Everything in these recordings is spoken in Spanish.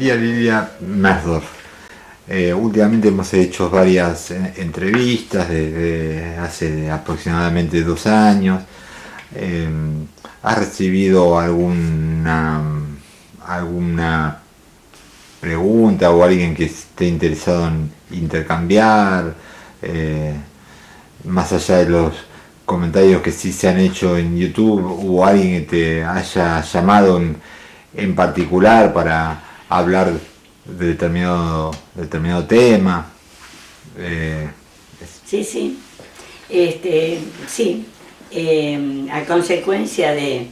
María Lilia Mersdorf. Últimamente hemos hecho varias entrevistas desde hace aproximadamente 2 años. ¿Has recibido alguna pregunta o alguien que esté interesado en intercambiar? Más allá de los comentarios que sí se han hecho en YouTube, ¿hubo alguien que te haya llamado en particular para hablar de determinado tema? Sí, sí. Sí. A consecuencia de,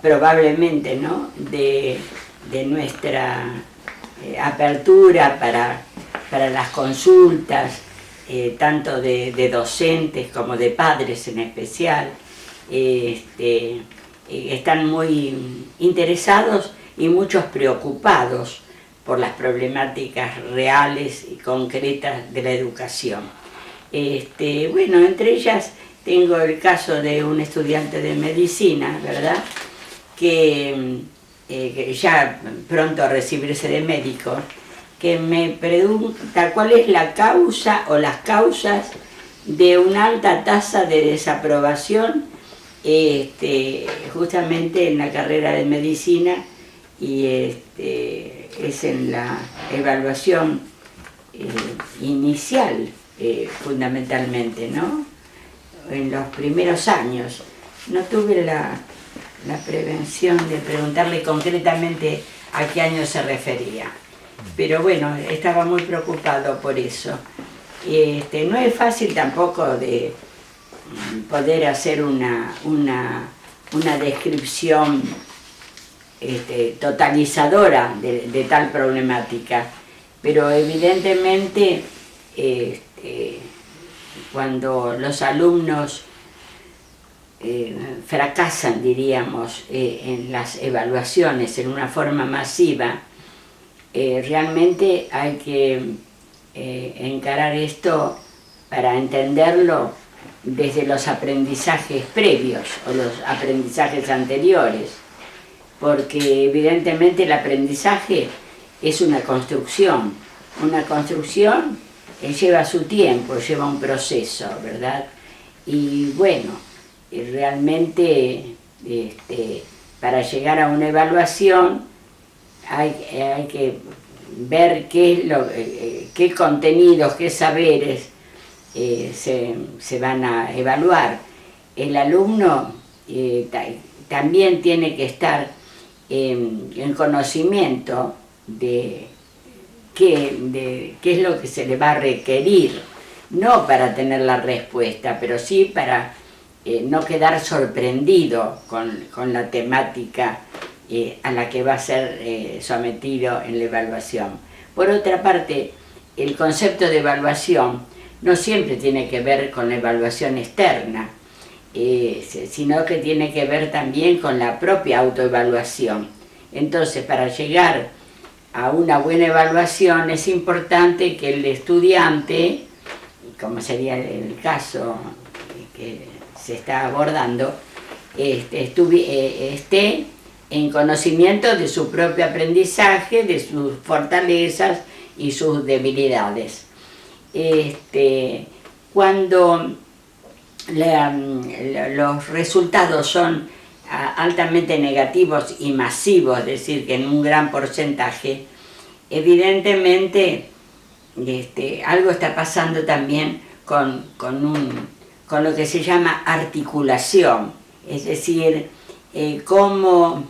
probablemente, ¿no?, de nuestra apertura para las consultas, tanto de docentes como de padres en especial, están muy interesados y muchos preocupados por las problemáticas reales y concretas de la educación. Bueno, entre ellas tengo el caso de un estudiante de medicina, ¿verdad?, que ya pronto a recibirse de médico, que me pregunta cuál es la causa o las causas de una alta tasa de desaprobación justamente en la carrera de medicina, y es en la evaluación inicial, fundamentalmente, ¿no?, en los primeros años. No tuve la prevención de preguntarle concretamente a qué año se refería, pero bueno, estaba muy preocupado por eso. No es fácil tampoco de poder hacer una descripción totalizadora de tal problemática, pero evidentemente cuando los alumnos fracasan, diríamos, en las evaluaciones en una forma masiva, realmente hay que encarar esto para entenderlo desde los aprendizajes previos o los aprendizajes anteriores, porque evidentemente el aprendizaje es una construcción lleva su tiempo, lleva un proceso, ¿verdad? Y bueno, realmente para llegar a una evaluación hay que ver qué contenidos, qué saberes se van a evaluar. El alumno también tiene que estar en conocimiento de qué es lo que se le va a requerir, no para tener la respuesta, pero sí para no quedar sorprendido con la temática a la que va a ser sometido en la evaluación. Por otra parte, el concepto de evaluación no siempre tiene que ver con la evaluación externa, sino que tiene que ver también con la propia autoevaluación. Entonces, para llegar a una buena evaluación es importante que el estudiante, como sería el caso que se está abordando, esté en conocimiento de su propio aprendizaje, de sus fortalezas y sus debilidades. Cuando los resultados son altamente negativos y masivos, es decir, que en un gran porcentaje, evidentemente algo está pasando también con lo que se llama articulación, es decir, cómo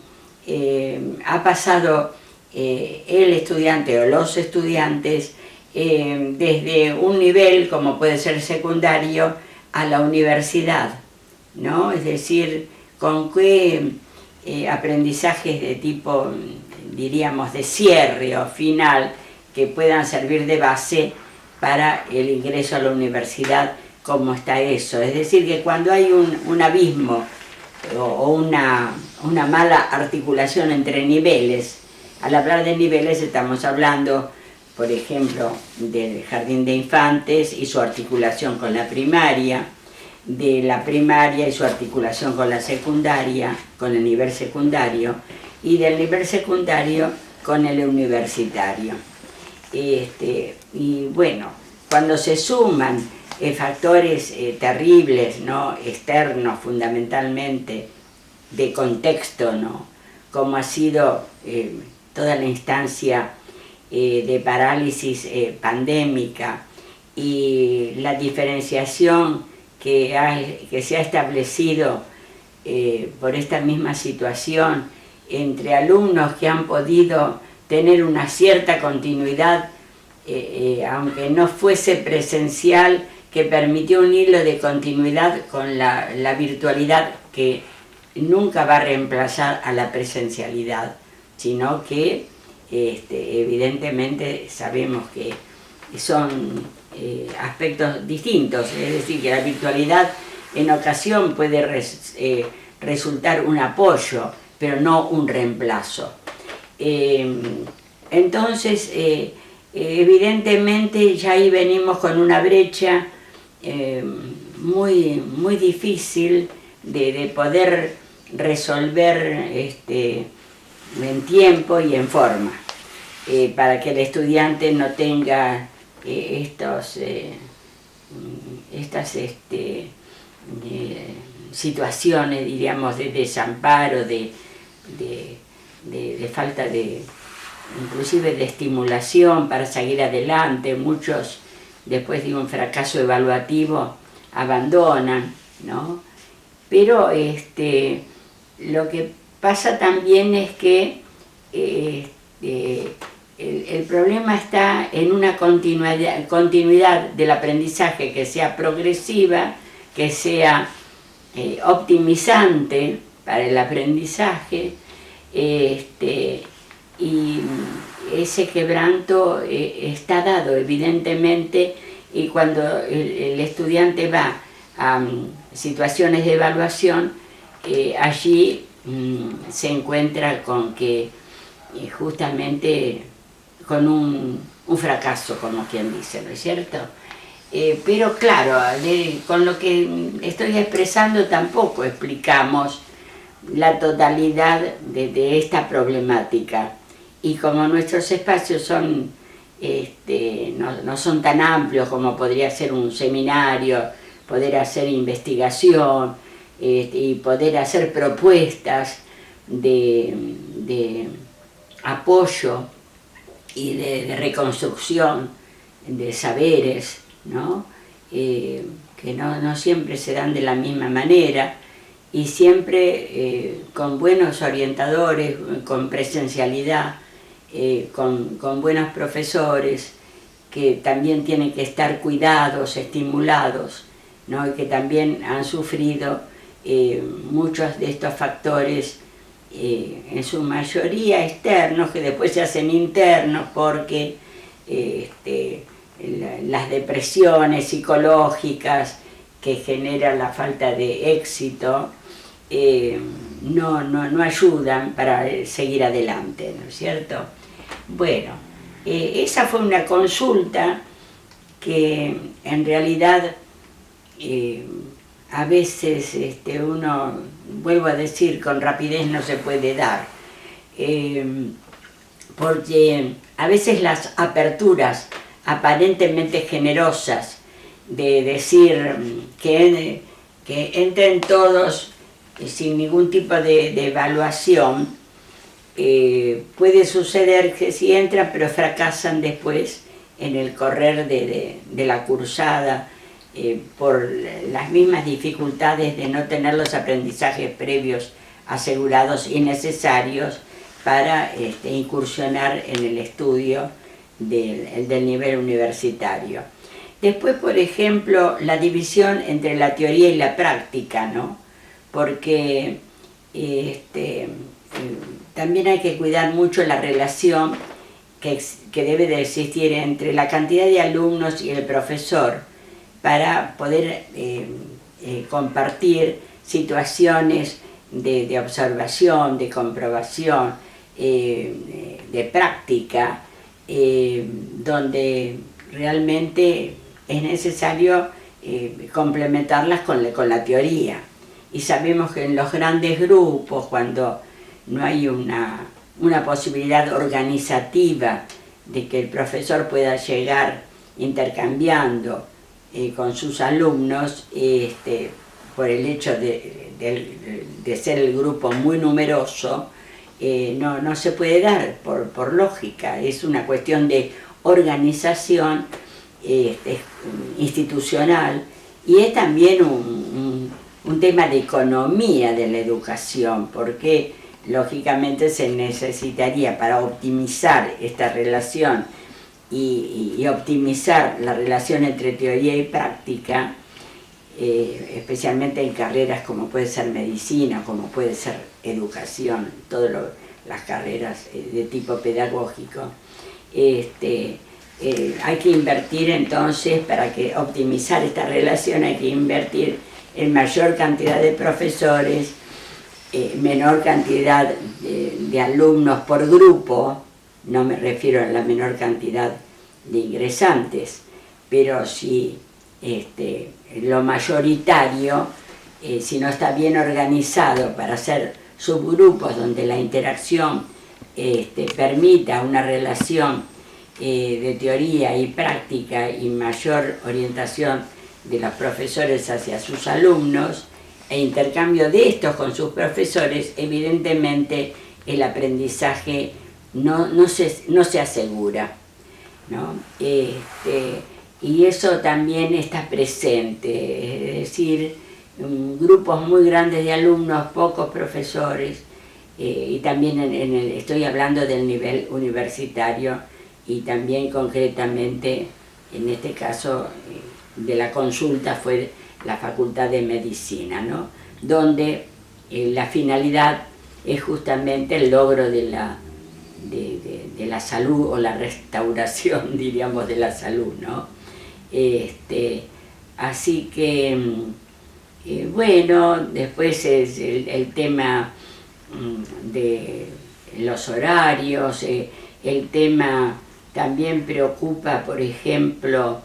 ha pasado el estudiante o los estudiantes desde un nivel, como puede ser secundario, a la universidad, ¿no? Es decir, con qué aprendizajes de tipo, diríamos, de cierre o final, que puedan servir de base para el ingreso a la universidad, cómo está eso. Es decir, que cuando hay un abismo o una mala articulación entre niveles, al hablar de niveles estamos hablando, por ejemplo, del jardín de infantes y su articulación con la primaria, de la primaria y su articulación con la secundaria, con el nivel secundario, y del nivel secundario con el universitario. Y bueno, cuando se suman factores terribles, ¿no? Externos fundamentalmente, de contexto, ¿no? Como ha sido toda la instancia de parálisis pandémica y la diferenciación que se ha establecido por esta misma situación entre alumnos que han podido tener una cierta continuidad, aunque no fuese presencial, que permitió un hilo de continuidad con la virtualidad que nunca va a reemplazar a la presencialidad, sino que evidentemente sabemos que son aspectos distintos, es decir, que la virtualidad en ocasión puede resultar un apoyo, pero no un reemplazo. Entonces, evidentemente ya ahí venimos con una brecha muy difícil de poder resolver en tiempo y en forma, para que el estudiante no tenga estas situaciones, diríamos, de desamparo, de falta inclusive de estimulación para seguir adelante. Muchos, después de un fracaso evaluativo, abandonan, ¿no? Pero lo que pasa también es que el problema está en una continuidad del aprendizaje que sea progresiva, que sea optimizante para el aprendizaje, y ese quebranto está dado evidentemente, y cuando el estudiante va a situaciones de evaluación, allí se encuentra con que justamente con un fracaso, como quien dice, ¿no es cierto? Pero claro, con lo que estoy expresando tampoco explicamos la totalidad de esta problemática, y como nuestros espacios son no son tan amplios como podría ser un seminario, poder hacer investigación y poder hacer propuestas de apoyo y de reconstrucción de saberes, ¿no? Que no siempre se dan de la misma manera, y siempre con buenos orientadores, con presencialidad, con buenos profesores que también tienen que estar cuidados, estimulados, ¿no? Y que también han sufrido muchos de estos factores, en su mayoría externos, que después se hacen internos, porque las depresiones psicológicas que genera la falta de éxito no ayudan para seguir adelante, ¿no es cierto? Bueno, esa fue una consulta que en realidad a veces uno, vuelvo a decir, con rapidez no se puede dar, porque a veces las aperturas aparentemente generosas de decir que entren todos sin ningún tipo de evaluación, puede suceder que sí entran, pero fracasan después en el correr de la cursada, por las mismas dificultades de no tener los aprendizajes previos asegurados y necesarios para incursionar en el estudio del nivel universitario. Después, por ejemplo, la división entre la teoría y la práctica, ¿no? Porque también hay que cuidar mucho la relación que debe de existir entre la cantidad de alumnos y el profesor, para poder compartir situaciones de observación, de comprobación, de práctica, donde realmente es necesario complementarlas con la teoría. Y sabemos que en los grandes grupos, cuando no hay una una posibilidad organizativa de que el profesor pueda llegar intercambiando con sus alumnos, por el hecho de ser el grupo muy numeroso, no se puede dar por lógica. Es una cuestión de organización institucional, y es también un tema de economía de la educación, porque lógicamente se necesitaría, para optimizar esta relación y optimizar la relación entre teoría y práctica, especialmente en carreras como puede ser medicina, como puede ser educación, todas las carreras de tipo pedagógico, hay que invertir entonces, para que optimizar esta relación hay que invertir en mayor cantidad de profesores, menor cantidad de alumnos por grupo. No me refiero a la menor cantidad de ingresantes, pero si lo mayoritario, si no está bien organizado para hacer subgrupos donde la interacción permita una relación de teoría y práctica y mayor orientación de los profesores hacia sus alumnos e intercambio de estos con sus profesores, evidentemente el aprendizaje no se asegura, ¿no? Y eso también está presente, es decir, grupos muy grandes de alumnos, pocos profesores, y también estoy hablando del nivel universitario, y también concretamente, en este caso de la consulta, fue la Facultad de Medicina, ¿no? Donde la finalidad es justamente el logro de la salud, o la restauración, diríamos, de la salud, ¿no? Así que, bueno, después es el tema de los horarios, el tema también preocupa, por ejemplo,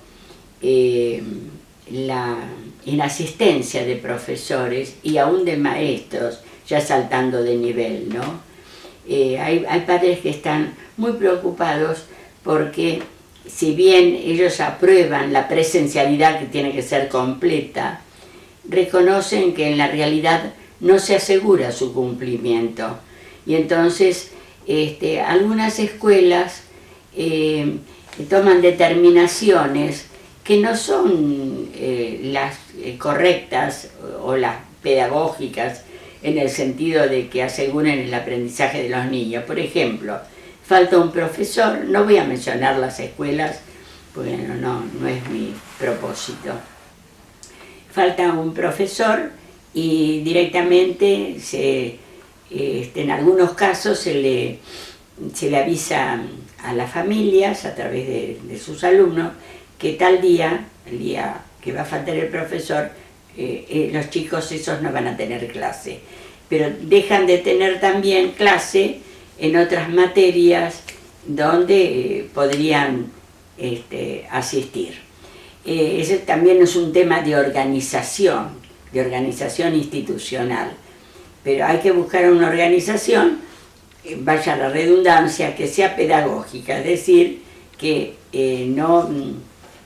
la inasistencia de profesores y aún de maestros, ya saltando de nivel, ¿no? Hay padres que están muy preocupados porque, si bien ellos aprueban la presencialidad, que tiene que ser completa, reconocen que en la realidad no se asegura su cumplimiento. Y entonces algunas escuelas toman determinaciones que no son las correctas o las pedagógicas, en el sentido de que aseguren el aprendizaje de los niños. Por ejemplo, falta un profesor, no voy a mencionar las escuelas, porque no es mi propósito. Falta un profesor y directamente en algunos casos se le avisa a las familias a través de sus alumnos que tal día, el día que va a faltar el profesor, los chicos esos no van a tener clase, pero dejan de tener también clase en otras materias donde podrían asistir. Ese también es un tema de organización institucional, pero hay que buscar una organización, vaya la redundancia, que sea pedagógica, es decir, que no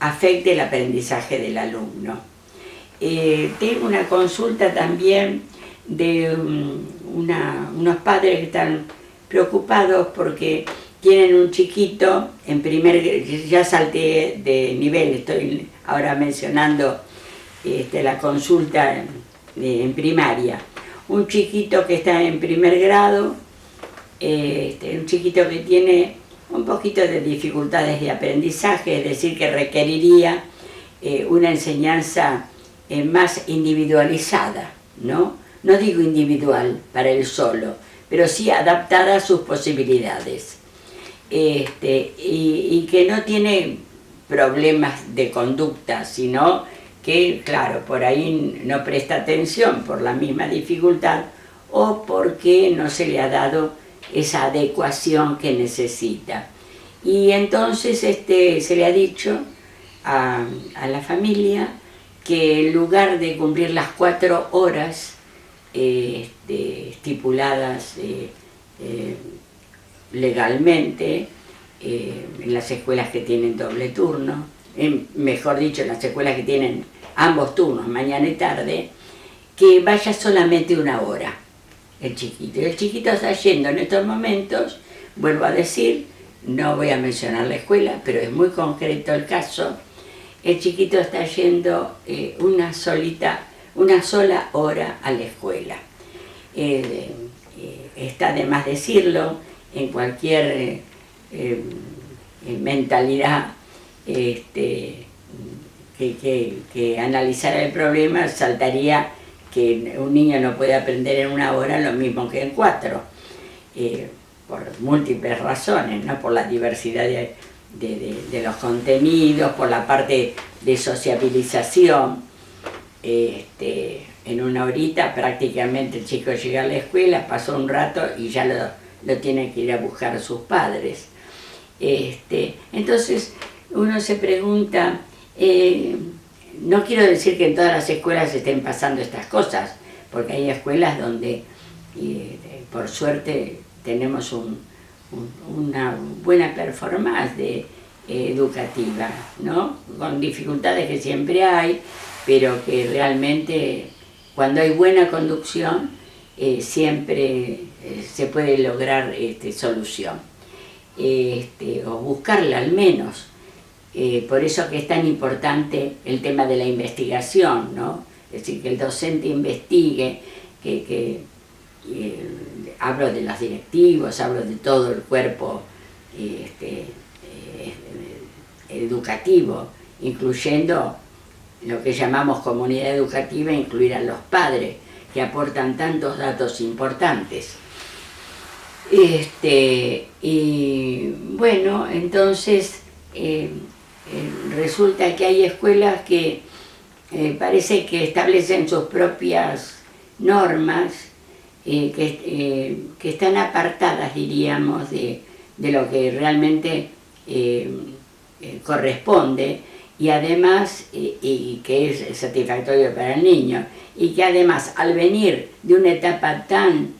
afecte el aprendizaje del alumno. Tengo una consulta también de unos padres que están preocupados porque tienen un chiquito ya salté de nivel, estoy ahora mencionando la consulta en primaria. Un chiquito que está en primer grado, un chiquito que tiene un poquito de dificultades de aprendizaje, es decir, que requeriría una enseñanza más individualizada, ¿no? No digo individual para él solo, pero sí adaptada a sus posibilidades. Y que no tiene problemas de conducta, sino que, claro, por ahí no presta atención por la misma dificultad o porque no se le ha dado esa adecuación que necesita. Y entonces se le ha dicho a la familia que en lugar de cumplir las 4 horas estipuladas legalmente en las escuelas que tienen doble turno, mejor dicho, en las escuelas que tienen ambos turnos, mañana y tarde, que vaya solamente 1 hora el chiquito. Y el chiquito está yendo en estos momentos, vuelvo a decir, no voy a mencionar la escuela, pero es muy concreto el caso, el chiquito está yendo una sola hora a la escuela. Está de más decirlo, en cualquier mentalidad que analizara el problema, saltaría que un niño no puede aprender en 1 hora lo mismo que en 4, por múltiples razones, ¿no? Por la diversidad de los contenidos, por la parte de sociabilización. En 1 horita prácticamente el chico llega a la escuela, pasó un rato y ya lo tienen que ir a buscar sus padres. Entonces uno se pregunta, no quiero decir que en todas las escuelas estén pasando estas cosas, porque hay escuelas donde por suerte tenemos una buena performance educativa, ¿no? Con dificultades que siempre hay, pero que realmente cuando hay buena conducción siempre se puede lograr solución, o buscarla al menos. Por eso que es tan importante el tema de la investigación, ¿no? Es decir, que el docente investigue, hablo de los directivos, hablo de todo el cuerpo educativo, incluyendo lo que llamamos comunidad educativa, incluir a los padres, que aportan tantos datos importantes. Y bueno, entonces resulta que hay escuelas que parece que establecen sus propias normas, que están apartadas, diríamos, de lo que realmente corresponde, y además, y que es satisfactorio para el niño, y que además al venir de una etapa tan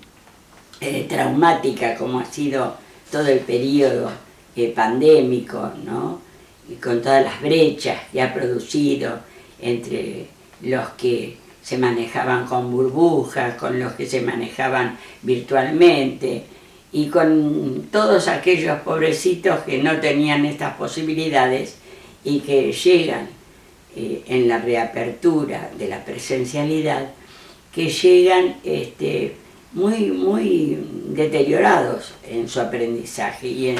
traumática como ha sido todo el periodo pandémico, ¿no? Y con todas las brechas que ha producido entre los que se manejaban con burbujas, con los que se manejaban virtualmente, y con todos aquellos pobrecitos que no tenían estas posibilidades y que llegan en la reapertura de la presencialidad, que llegan muy deteriorados en su aprendizaje, y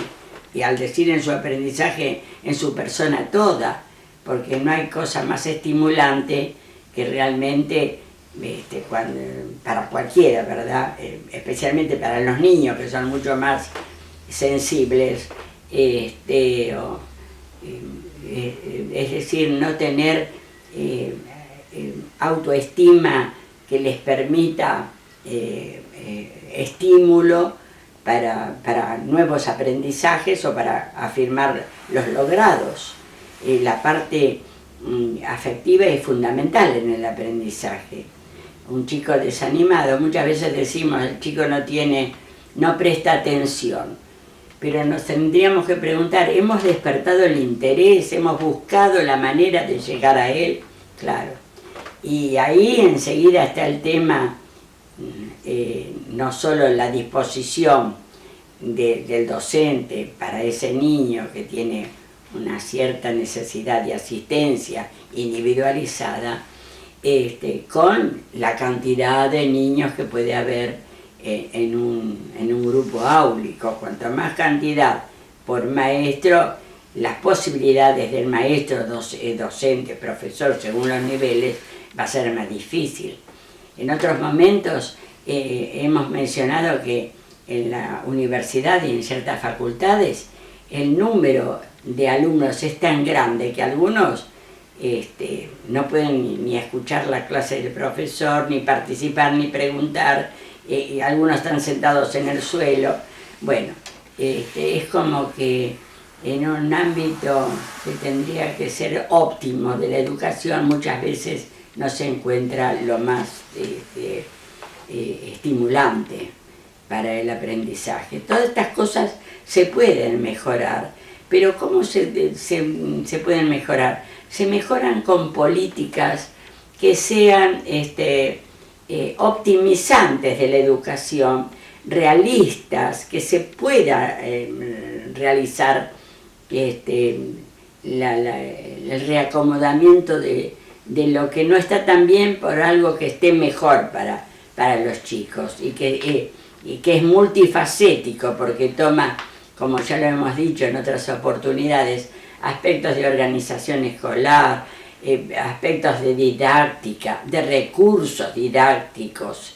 al decir en su aprendizaje, en su persona toda, porque no hay cosa más estimulante que realmente para cualquiera, ¿verdad? Especialmente para los niños, que son mucho más sensibles, es decir, no tener autoestima que les permita estímulo para nuevos aprendizajes o para afirmar los logrados. La parte afectiva es fundamental en el aprendizaje. Un chico desanimado, muchas veces decimos, el chico no presta atención, pero nos tendríamos que preguntar, ¿hemos despertado el interés? ¿Hemos buscado la manera de llegar a él? Claro. Y ahí enseguida está el tema, no solo la disposición del docente para ese niño que tiene una cierta necesidad de asistencia individualizada, con la cantidad de niños que puede haber en un grupo áulico. Cuanto más cantidad por maestro, las posibilidades del maestro, docente, profesor, según los niveles, va a ser más difícil. En otros momentos hemos mencionado que en la universidad y en ciertas facultades el número de alumnos es tan grande que algunos no pueden ni escuchar la clase del profesor, ni participar, ni preguntar, y algunos están sentados en el suelo. Bueno, es como que en un ámbito que tendría que ser óptimo de la educación, muchas veces no se encuentra lo más estimulante. para el aprendizaje. Todas estas cosas se pueden mejorar, pero ¿cómo se pueden mejorar? Se mejoran con políticas que sean optimizantes de la educación, realistas, que se pueda realizar el reacomodamiento de lo que no está tan bien por algo que esté mejor para los chicos y que es multifacético porque toma, como ya lo hemos dicho en otras oportunidades, aspectos de organización escolar, aspectos de didáctica, de recursos didácticos,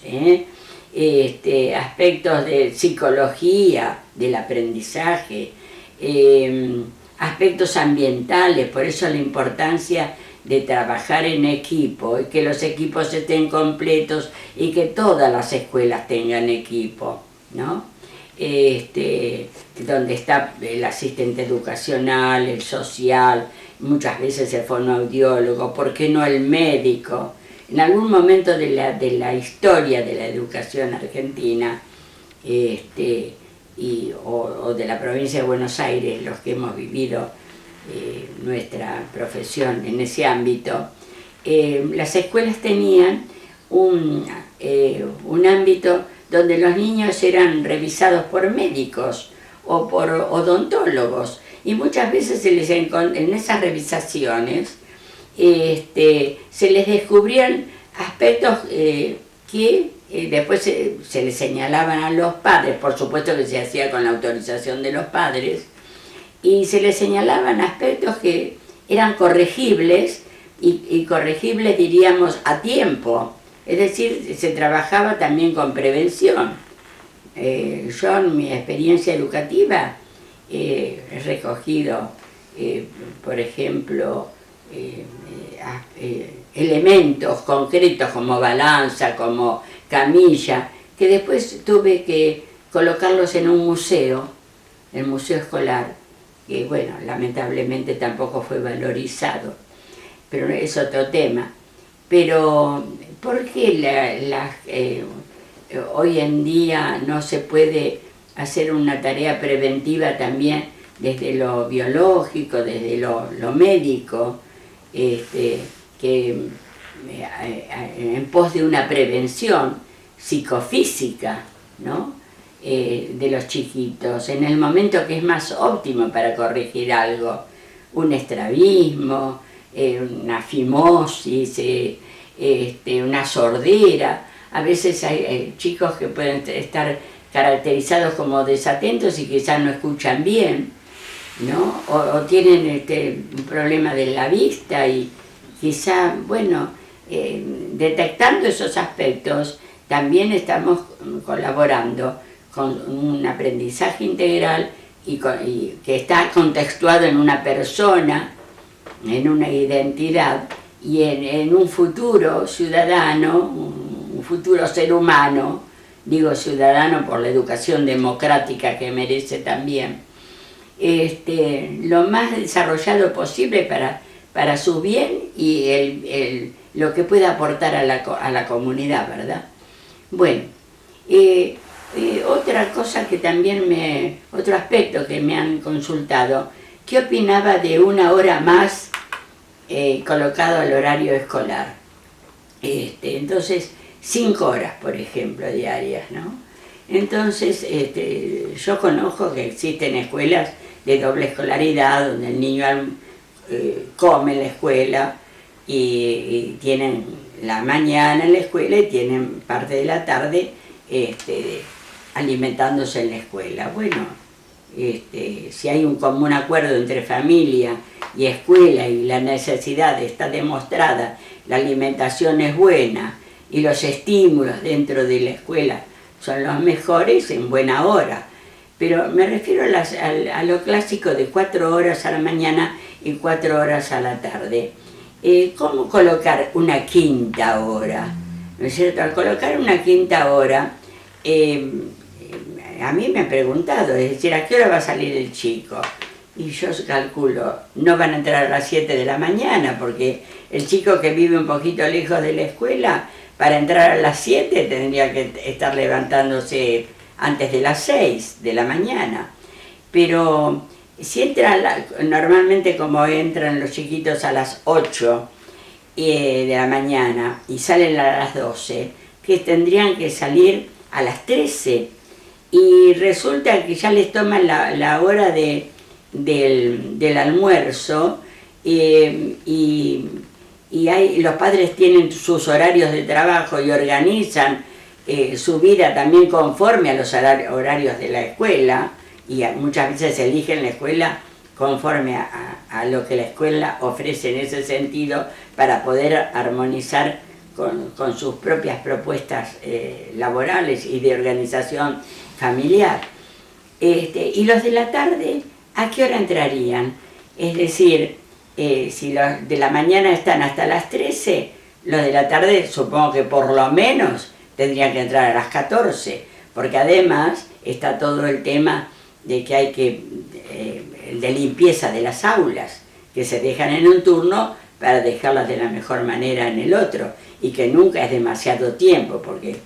aspectos de psicología del aprendizaje, aspectos ambientales, por eso la importancia de trabajar en equipo y que los equipos estén completos y que todas las escuelas tengan equipo, ¿no? Donde está el asistente educacional, el social, muchas veces el fonoaudiólogo, ¿por qué no el médico? En algún momento de la historia de la educación argentina o de la provincia de Buenos Aires, los que hemos vivido nuestra profesión en ese ámbito, las escuelas tenían un ámbito donde los niños eran revisados por médicos o por odontólogos y muchas veces en esas revisaciones se les descubrían aspectos que después se les señalaban a los padres, por supuesto que se hacía con la autorización de los padres, y se les señalaban aspectos que eran corregibles y corregibles diríamos a tiempo, es decir, se trabajaba también con prevención. Yo en mi experiencia educativa he recogido, por ejemplo, elementos concretos como balanza, como camilla, que después tuve que colocarlos en un museo, el museo escolar, que bueno, lamentablemente tampoco fue valorizado, pero es otro tema. Pero, ¿por qué hoy en día no se puede hacer una tarea preventiva también desde lo biológico, desde lo médico, en pos de una prevención psicofísica, ¿no? De los chiquitos, en el momento que es más óptimo para corregir algo, un estrabismo, una fimosis, una sordera. A veces hay chicos que pueden estar caracterizados como desatentos y quizás no escuchan bien, ¿no? O tienen un problema de la vista y quizá, bueno, detectando esos aspectos también estamos colaborando con un aprendizaje integral y que está contextuado en una persona, en una identidad y en un futuro ciudadano, un futuro ser humano, digo ciudadano por la educación democrática que merece también, lo más desarrollado posible para su bien y lo que pueda aportar a la comunidad, ¿verdad? Bueno, otra cosa que también otro aspecto que me han consultado, ¿qué opinaba de una hora más colocado al horario escolar? Entonces, 5 horas, por ejemplo, diarias, ¿no? Entonces, yo conozco que existen escuelas de doble escolaridad, donde el niño come en la escuela y tienen la mañana en la escuela y tienen parte de la tarde alimentándose en la escuela. Bueno, si hay un común acuerdo entre familia y escuela y la necesidad está demostrada, la alimentación es buena y los estímulos dentro de la escuela son los mejores, en buena hora. Pero me refiero a lo clásico de 4 horas a la mañana y 4 horas a la tarde. ¿Cómo colocar una quinta hora? ¿No es cierto? Al colocar una quinta hora, a mí me han preguntado, es decir, ¿a qué hora va a salir el chico? Y yo calculo, no van a entrar a las 7 de la mañana, porque el chico que vive un poquito lejos de la escuela, para entrar a las 7 tendría que estar levantándose antes de las 6 de la mañana. Pero si entra, normalmente como entran los chiquitos a las 8 de la mañana y salen a las 12, que tendrían que salir a las 13, y resulta que ya les toman la hora del almuerzo, y los padres tienen sus horarios de trabajo y organizan su vida también conforme a los horarios de la escuela, y muchas veces eligen la escuela conforme a lo que la escuela ofrece en ese sentido, para poder armonizar con sus propias propuestas laborales y de organización familiar. Y los de la tarde, ¿a qué hora entrarían? Es decir, si los de la mañana están hasta las 13, los de la tarde supongo que por lo menos tendrían que entrar a las 14, porque además está todo el tema de que hay de limpieza de las aulas, que se dejan en un turno para dejarlas de la mejor manera en el otro, y que nunca es demasiado tiempo, porque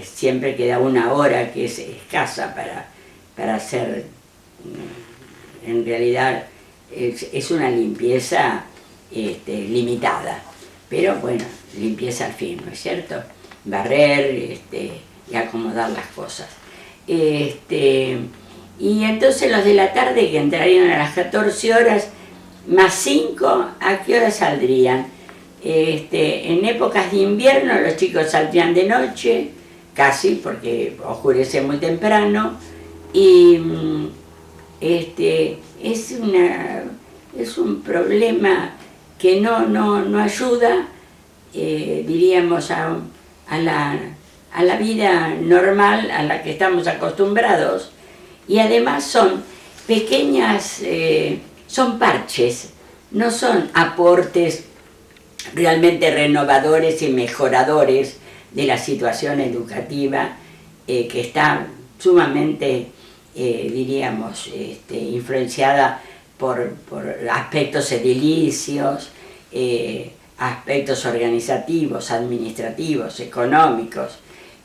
siempre queda una hora que es escasa para hacer, en realidad es una limpieza limitada, pero bueno, limpieza al fin, ¿no es cierto? Barrer y acomodar las cosas. Y entonces los de la tarde, que entrarían a las 14 horas, más 5, ¿a qué hora saldrían? En épocas de invierno los chicos saldrían de noche, casi, porque oscurece muy temprano, y es un problema que no ayuda, diríamos, a la vida normal a la que estamos acostumbrados, y además son pequeñas, son parches, no son aportes realmente renovadores y mejoradores de la situación educativa, que está sumamente, diríamos, influenciada por aspectos edilicios, aspectos organizativos, administrativos, económicos,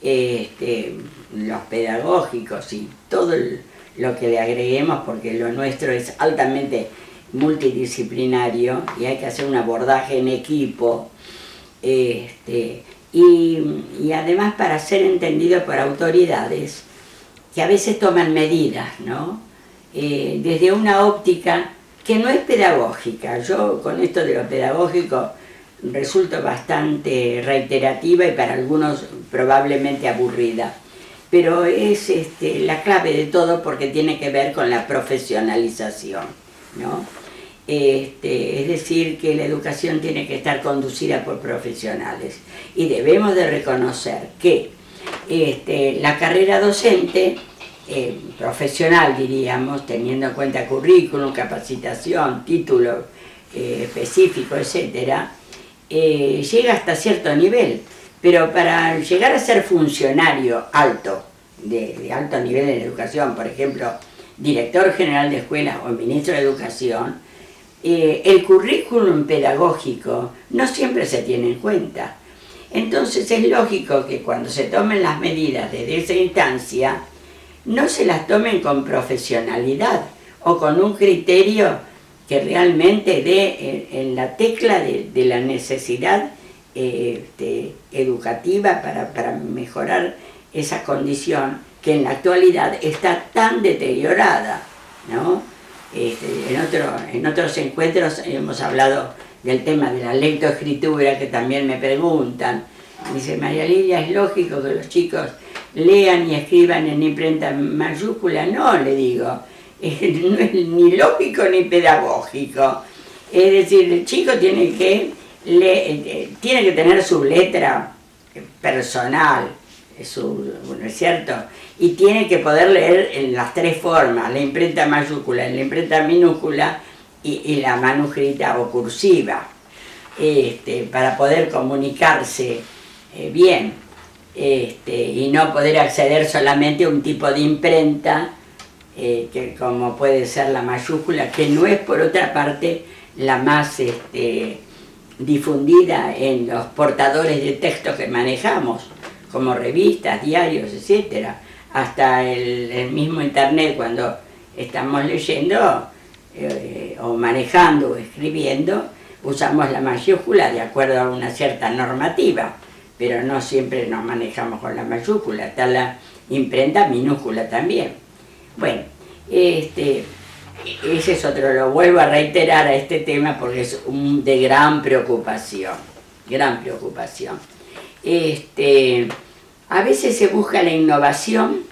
los pedagógicos y todo lo que le agreguemos, porque lo nuestro es altamente multidisciplinario y hay que hacer un abordaje en equipo, y además para ser entendido por autoridades que a veces toman medidas, ¿no? Desde una óptica que no es pedagógica. Yo con esto de lo pedagógico resulto bastante reiterativa y para algunos probablemente aburrida, pero es la clave de todo, porque tiene que ver con la profesionalización, ¿no? Es decir, que la educación tiene que estar conducida por profesionales, y debemos de reconocer que la carrera docente, profesional diríamos, teniendo en cuenta currículum, capacitación, título específico, etcétera, llega hasta cierto nivel, pero para llegar a ser funcionario alto, de alto nivel en educación, por ejemplo, director general de escuela o ministro de educación, el currículum pedagógico no siempre se tiene en cuenta. Entonces es lógico que cuando se tomen las medidas desde esa instancia, no se las tomen con profesionalidad o con un criterio que realmente dé en la tecla de la necesidad educativa para mejorar esa condición que en la actualidad está tan deteriorada, ¿no? En otros encuentros hemos hablado del tema de la lectoescritura, que también me preguntan. Dice María Lilia, ¿es lógico que los chicos lean y escriban en imprenta mayúscula? No, le digo, no es ni lógico ni pedagógico. Es decir, el chico tiene que tener su letra personal, ¿no es cierto? Y tiene que poder leer en las tres formas, la imprenta mayúscula, la imprenta minúscula y la manuscrita o cursiva, para poder comunicarse bien, y no poder acceder solamente a un tipo de imprenta, que como puede ser la mayúscula, que no es por otra parte la más difundida en los portadores de texto que manejamos, como revistas, diarios, etc. hasta el mismo internet cuando estamos leyendo o manejando o escribiendo, usamos la mayúscula de acuerdo a una cierta normativa, pero no siempre nos manejamos con la mayúscula, está la imprenta minúscula también. Bueno, ese es otro, lo vuelvo a reiterar a este tema porque es de gran preocupación, gran preocupación. A veces se busca la innovación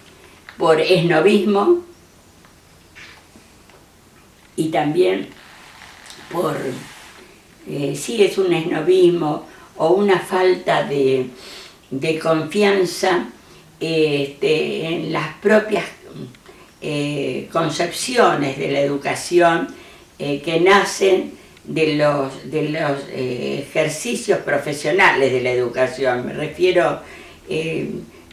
por esnovismo y también por, sí, es un esnovismo o una falta de confianza en las propias concepciones de la educación que nacen de los ejercicios profesionales de la educación. Me refiero a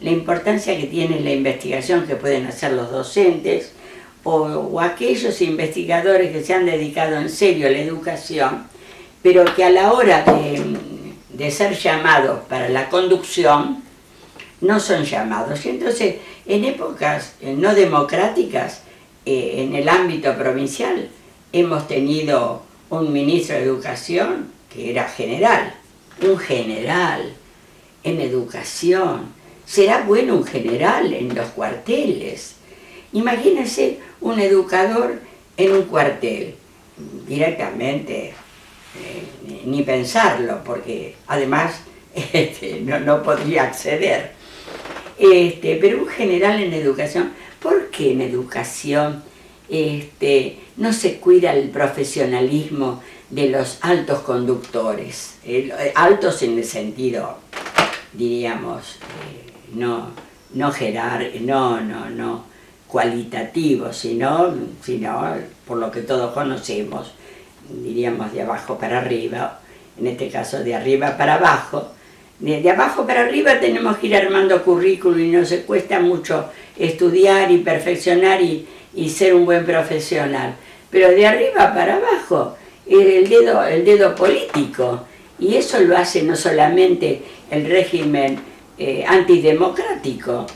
la importancia que tiene la investigación que pueden hacer los docentes o aquellos investigadores que se han dedicado en serio a la educación, pero que a la hora de ser llamados para la conducción no son llamados. Y entonces, en épocas no democráticas, en el ámbito provincial, hemos tenido un ministro de Educación que era general, un general en educación. ¿Será bueno un general en los cuarteles? Imagínense un educador en un cuartel, directamente, ni pensarlo, porque además no podría acceder. Pero un general en educación, ¿por qué en educación no se cuida el profesionalismo de los altos conductores? Altos en el sentido, diríamos, no cualitativo, sino por lo que todos conocemos, diríamos de abajo para arriba, en este caso de arriba para abajo. De abajo para arriba tenemos que ir armando currículum y nos cuesta mucho estudiar y perfeccionar y ser un buen profesional. Pero de arriba para abajo, el dedo político, y eso lo hace no solamente el régimen antidemocrático,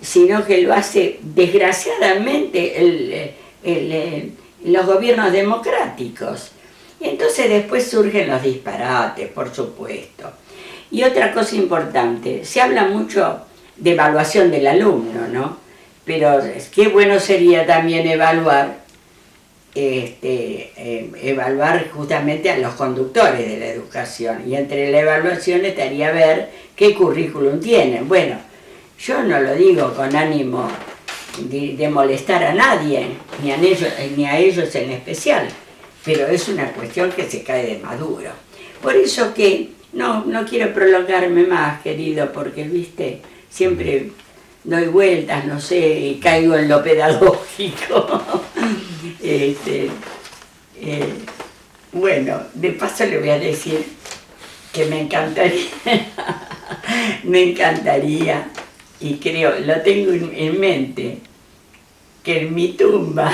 sino que lo hace desgraciadamente los gobiernos democráticos. Y entonces después surgen los disparates, por supuesto. Y otra cosa importante, se habla mucho de evaluación del alumno, ¿no? Pero qué bueno sería también evaluar justamente a los conductores de la educación. Y entre la evaluación estaría ver qué currículum tienen. Bueno, yo no lo digo con ánimo de molestar a nadie, ni a ellos en especial, pero es una cuestión que se cae de maduro. Por eso que no quiero prolongarme más, querido, porque, viste, siempre doy vueltas, no sé, y caigo en lo pedagógico. Bueno, de paso le voy a decir que me encantaría, y creo, lo tengo en mente, que en mi tumba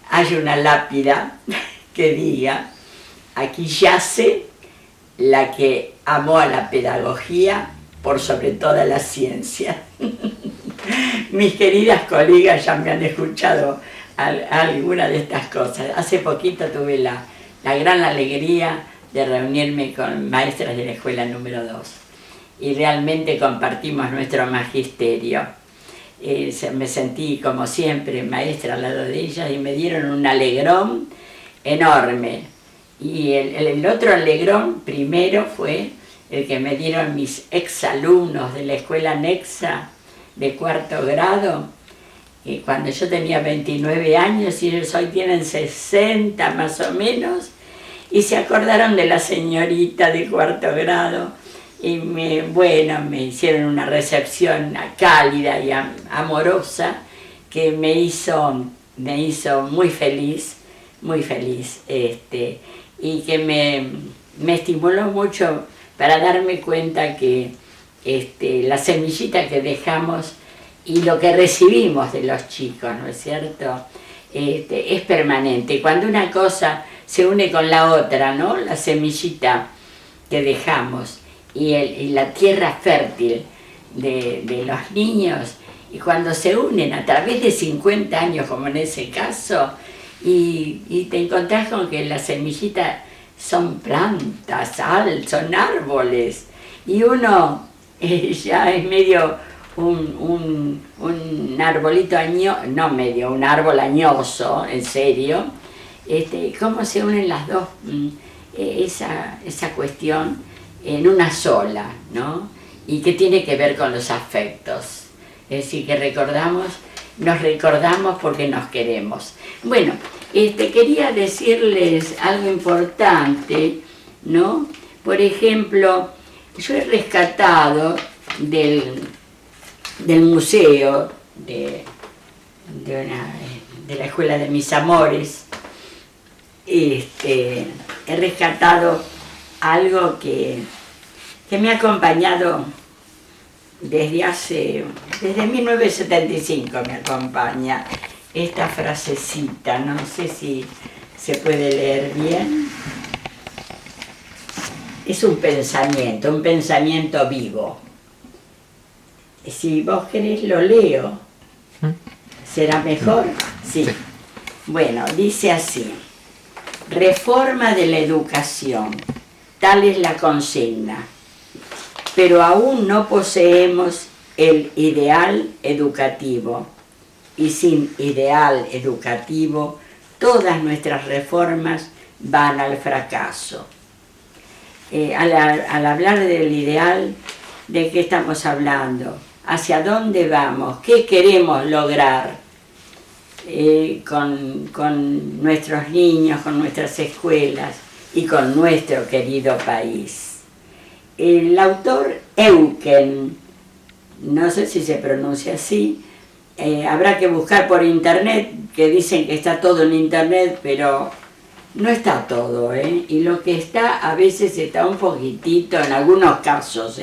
hay una lápida que diga: aquí yace la que amó a la pedagogía por sobre toda la ciencia. Mis queridas colegas ya me han escuchado alguna de estas cosas. Hace poquito tuve la gran alegría de reunirme con maestras de la escuela número 2 y realmente compartimos nuestro magisterio. Me sentí como siempre maestra al lado de ellas y me dieron un alegrón enorme. Y el otro alegrón primero fue el que me dieron mis exalumnos de la escuela anexa de 4º grado, cuando yo tenía 29 años y ellos hoy tienen 60 más o menos, y se acordaron de la señorita de 4º grado y me hicieron una recepción cálida y amorosa que me hizo muy feliz, y que me estimuló mucho para darme cuenta que la semillita que dejamos y lo que recibimos de los chicos, ¿no es cierto?, es permanente. Cuando una cosa se une con la otra, ¿no?, la semillita que dejamos y la tierra fértil de los niños, y cuando se unen a través de 50 años, como en ese caso, y te encontrás con que las semillitas son plantas, son árboles, y uno ya es medio un arbolito no medio, un árbol añoso, en serio. ¿Cómo se unen las dos, esa cuestión en una sola, ¿no? Y que tiene que ver con los afectos. Es decir, que nos recordamos porque nos queremos. Bueno, quería decirles algo importante, ¿no? Por ejemplo, yo he rescatado del museo de la Escuela de Mis Amores, he rescatado algo que me ha acompañado desde 1975 me acompaña, esta frasecita, no sé si se puede leer bien. Es un pensamiento vivo. Si vos querés lo leo, ¿será mejor? Sí. Bueno, dice así: reforma de la educación, tal es la consigna, pero aún no poseemos el ideal educativo, y sin ideal educativo todas nuestras reformas van al fracaso. Al hablar del ideal, ¿de qué estamos hablando? ¿Hacia dónde vamos? ¿Qué queremos lograr con nuestros niños, con nuestras escuelas y con nuestro querido país? El autor Eucken, no sé si se pronuncia así, habrá que buscar por internet, que dicen que está todo en internet, pero no está todo, y lo que está a veces está un poquitito, en algunos casos,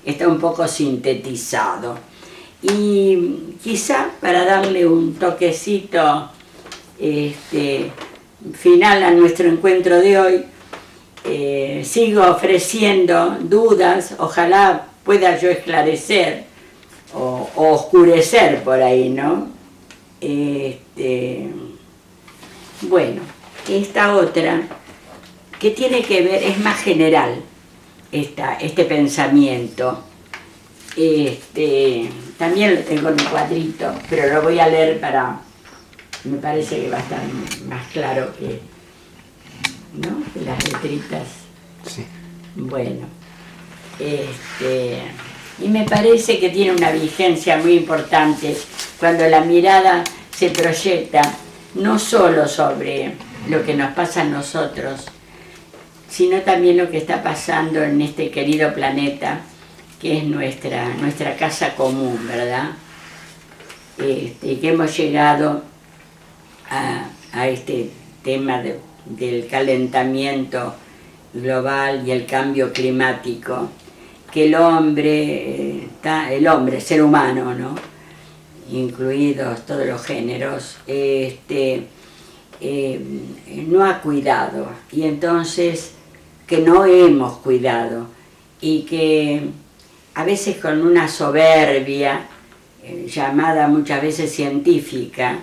está un poco sintetizado. Y quizá para darle un toquecito final a nuestro encuentro de hoy, sigo ofreciendo dudas, ojalá pueda yo esclarecer o oscurecer por ahí, ¿no? Bueno, esta otra, que tiene que ver, es más general, este pensamiento. También lo tengo en un cuadrito, pero lo voy a leer me parece que va a estar más claro que, ¿no?, que las letritas. Sí. Bueno, y me parece que tiene una vigencia muy importante cuando la mirada se proyecta no solo sobre lo que nos pasa a nosotros, sino también lo que está pasando en este querido planeta, que es nuestra casa común, ¿verdad? Que hemos llegado a este tema del calentamiento global y el cambio climático, que el hombre, ser humano, ¿no?, incluidos todos los géneros, no ha cuidado, y entonces que no hemos cuidado, y que a veces con una soberbia llamada muchas veces científica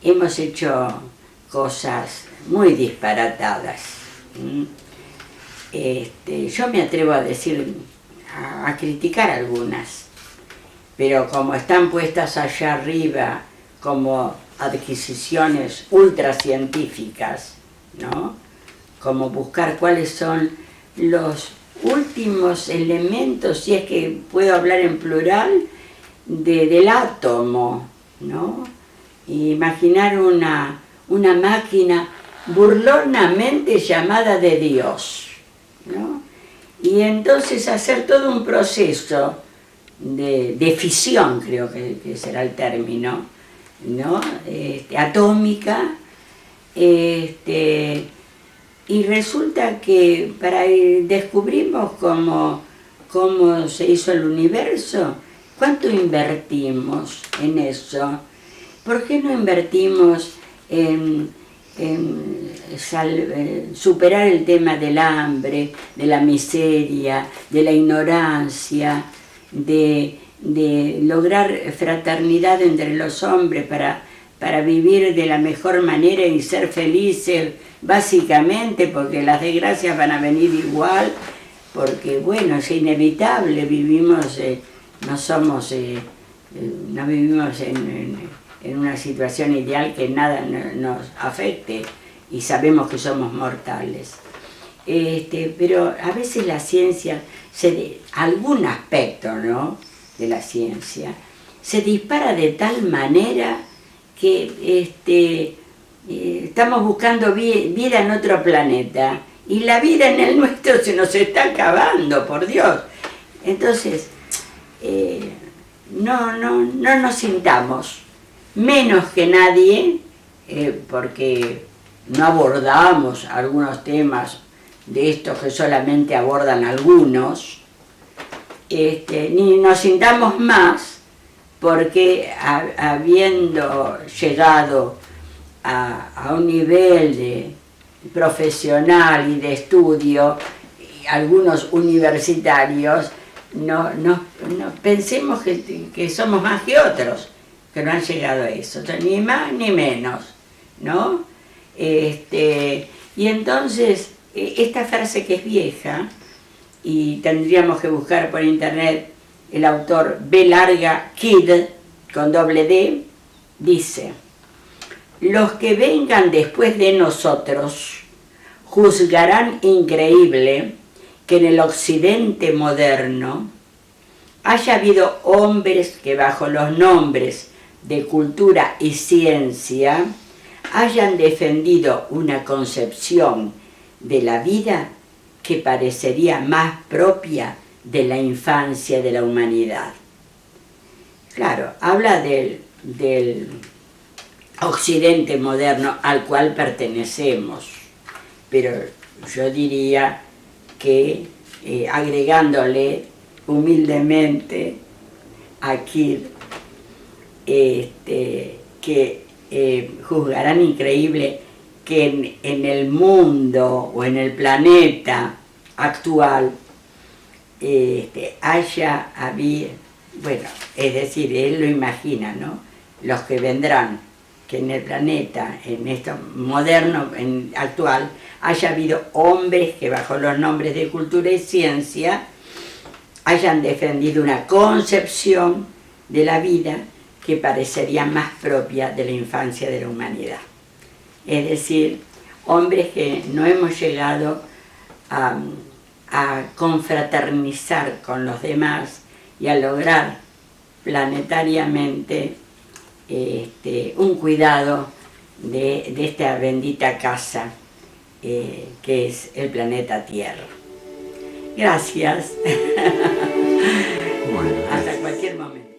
hemos hecho cosas muy disparatadas. Yo me atrevo a decir, a criticar algunas, pero como están puestas allá arriba como adquisiciones ultracientíficas, ¿no?, como buscar cuáles son los últimos elementos, si es que puedo hablar en plural, del átomo, ¿no? Imaginar una máquina burlonamente llamada de Dios, ¿no? Y entonces hacer todo un proceso de fisión, creo que será el término, ¿no?, atómica, y resulta que descubrimos cómo se hizo el universo. ¿Cuánto invertimos en eso? ¿Por qué no invertimos en superar el tema del hambre, de la miseria, de la ignorancia, de de lograr fraternidad entre los hombres para vivir de la mejor manera y ser felices, básicamente, porque las desgracias van a venir igual, porque bueno, es inevitable, vivimos, no vivimos en una situación ideal que nada nos afecte y sabemos que somos mortales. Pero a veces la ciencia, algún aspecto, ¿no?, de la ciencia, se dispara de tal manera que estamos buscando vida en otro planeta y la vida en el nuestro se nos está acabando, por Dios. Entonces, no nos sintamos menos que nadie, porque no abordamos algunos temas de estos que solamente abordan algunos, ni nos sintamos más porque habiendo llegado a un nivel profesional y de estudio, algunos universitarios, no pensemos que somos más que otros, que no han llegado a eso, ni más ni menos, ¿no? Y entonces, esta frase que es vieja, y tendríamos que buscar por internet el autor B. Kid, con doble D, dice: los que vengan después de nosotros juzgarán increíble que en el occidente moderno haya habido hombres que bajo los nombres de cultura y ciencia hayan defendido una concepción de la vida que parecería más propia de la infancia de la humanidad. Claro, habla del occidente moderno al cual pertenecemos, pero yo diría que, agregándole humildemente aquí, que juzgarán increíble que en el mundo o en el planeta actual haya habido, bueno, es decir, él lo imagina, ¿no?, los que vendrán, que en el planeta, en esto moderno, actual, haya habido hombres que bajo los nombres de cultura y ciencia hayan defendido una concepción de la vida que parecería más propia de la infancia de la humanidad. Es decir, hombres que no hemos llegado a confraternizar con los demás y a lograr planetariamente un cuidado de esta bendita casa que es el planeta Tierra. Gracias. Bueno, Hasta cualquier momento.